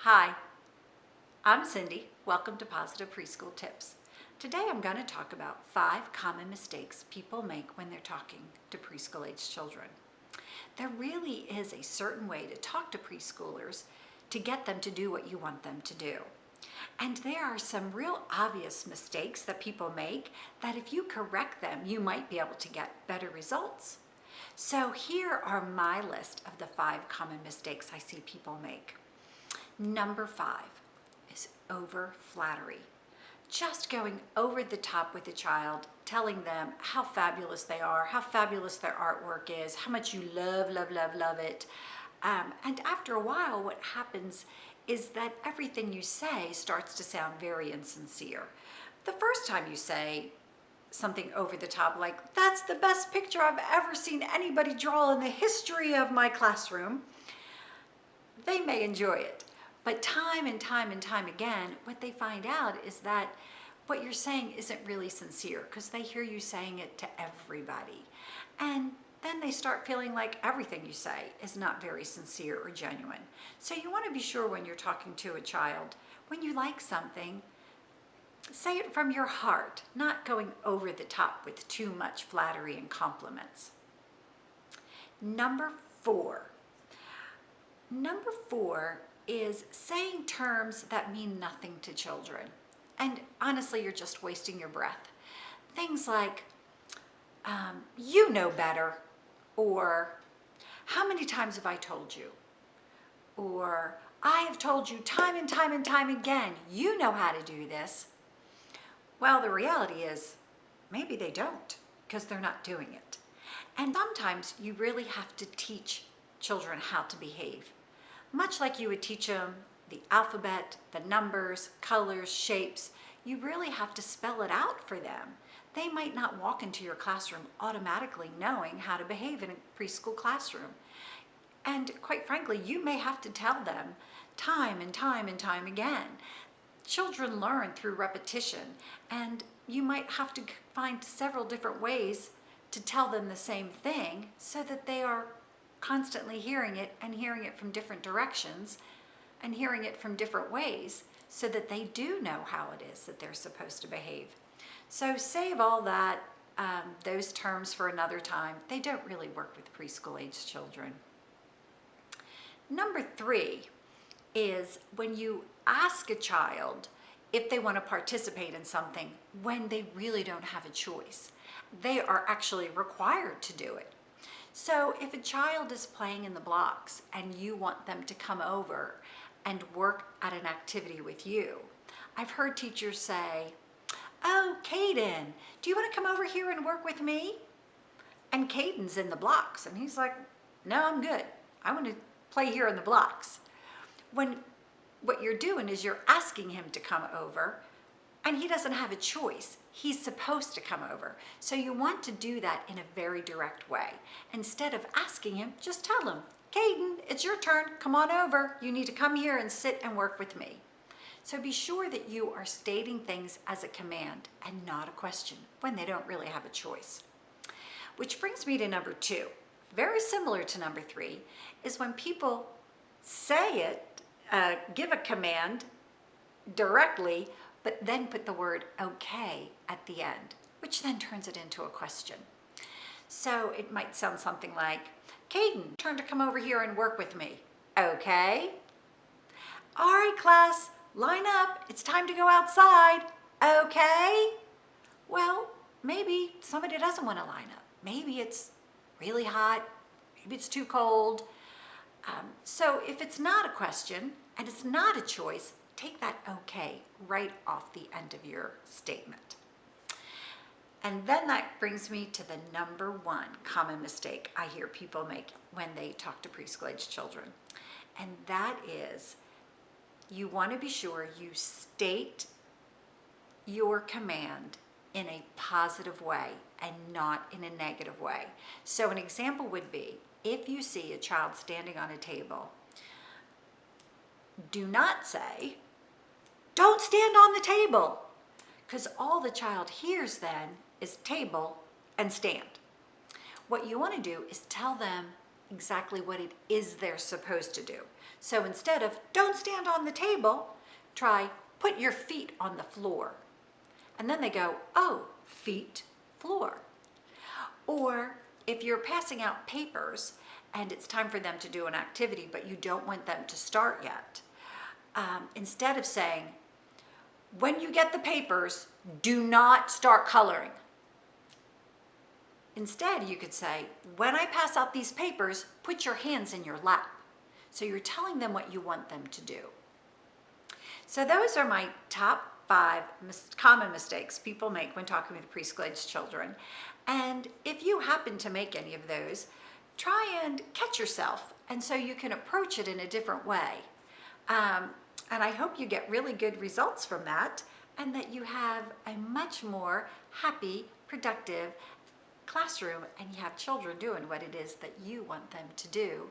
Hi, I'm Cindy. Welcome to Positive Preschool Tips. Today I'm going to talk about 5 common mistakes people make when they're talking to preschool-age children. There really is a certain way to talk to preschoolers to get them to do what you want them to do. And there are some real obvious mistakes that people make that if you correct them, you might be able to get better results. So here are my list of the 5 common mistakes I see people make. Number 5 is over flattery. Just going over the top with a child, telling them how fabulous they are, how fabulous their artwork is, how much you love, love, love, love it. And after a while, what happens is that everything you say starts to sound very insincere. The first time you say something over the top like, "That's the best picture I've ever seen anybody draw in the history of my classroom," they may enjoy it. But time and time and time again, what they find out is that what you're saying isn't really sincere because they hear you saying it to everybody. And then they start feeling like everything you say is not very sincere or genuine. So you want to be sure when you're talking to a child, when you like something, say it from your heart, not going over the top with too much flattery and compliments. Number 4. Number 4 is saying terms that mean nothing to children. And honestly, you're just wasting your breath. Things like, you know better, or how many times have I told you? Or I have told you time and time and time again, you know how to do this. Well, the reality is maybe they don't because they're not doing it. And sometimes you really have to teach children how to behave. Much like you would teach them the alphabet, the numbers, colors, shapes, you really have to spell it out for them. They might not walk into your classroom automatically knowing how to behave in a preschool classroom. And quite frankly, you may have to tell them time and time and time again. Children learn through repetition, and you might have to find several different ways to tell them the same thing so that they are constantly hearing it and hearing it from different directions and hearing it from different ways so that they do know how it is that they're supposed to behave. So save all that, those terms for another time. They don't really work with preschool age children. Number 3 is when you ask a child if they want to participate in something when they really don't have a choice. They are actually required to do it. So if a child is playing in the blocks and you want them to come over and work at an activity with you, I've heard teachers say, "Oh, Caden, do you want to come over here and work with me?" And Caden's in the blocks and he's like, "No, I'm good. I want to play here in the blocks." When what you're doing is you're asking him to come over and he doesn't have a choice. He's supposed to come over. So you want to do that in a very direct way. Instead of asking him, just tell him, "Caden, it's your turn. Come on over. You need to come here and sit and work with me." So be sure that you are stating things as a command and not a question when they don't really have a choice. Which brings me to number 2. Very similar to number 3 is when people say it, give a command directly, but then put the word "okay" at the end, which then turns it into a question. So it might sound something like, "Caden, turn to come over here and work with me." "Okay." "All right, class, line up. It's time to go outside." "Okay." Well, maybe somebody doesn't want to line up. Maybe it's really hot. Maybe it's too cold. So if it's not a question and it's not a choice, take that "okay" right off the end of your statement. And then that brings me to the number 1 common mistake I hear people make when they talk to preschool age children. And that is you want to be sure you state your command in a positive way and not in a negative way. So an example would be, if you see a child standing on a table, do not say, "Don't stand on the table," because all the child hears then is table and stand. What you want to do is tell them exactly what it is they're supposed to do. So instead of don't stand on the table, try put your feet on the floor. And then they go, oh, feet, floor. Or if you're passing out papers and it's time for them to do an activity, but you don't want them to start yet, instead of saying, when you get the papers, do not start coloring. Instead, you could say, when I pass out these papers, put your hands in your lap. So you're telling them what you want them to do. So those are my top 5 common mistakes people make when talking with preschool age children. And if you happen to make any of those, try and catch yourself, and so you can approach it in a different way. And I hope you get really good results from that, and that you have a much more happy, productive classroom, and you have children doing what it is that you want them to do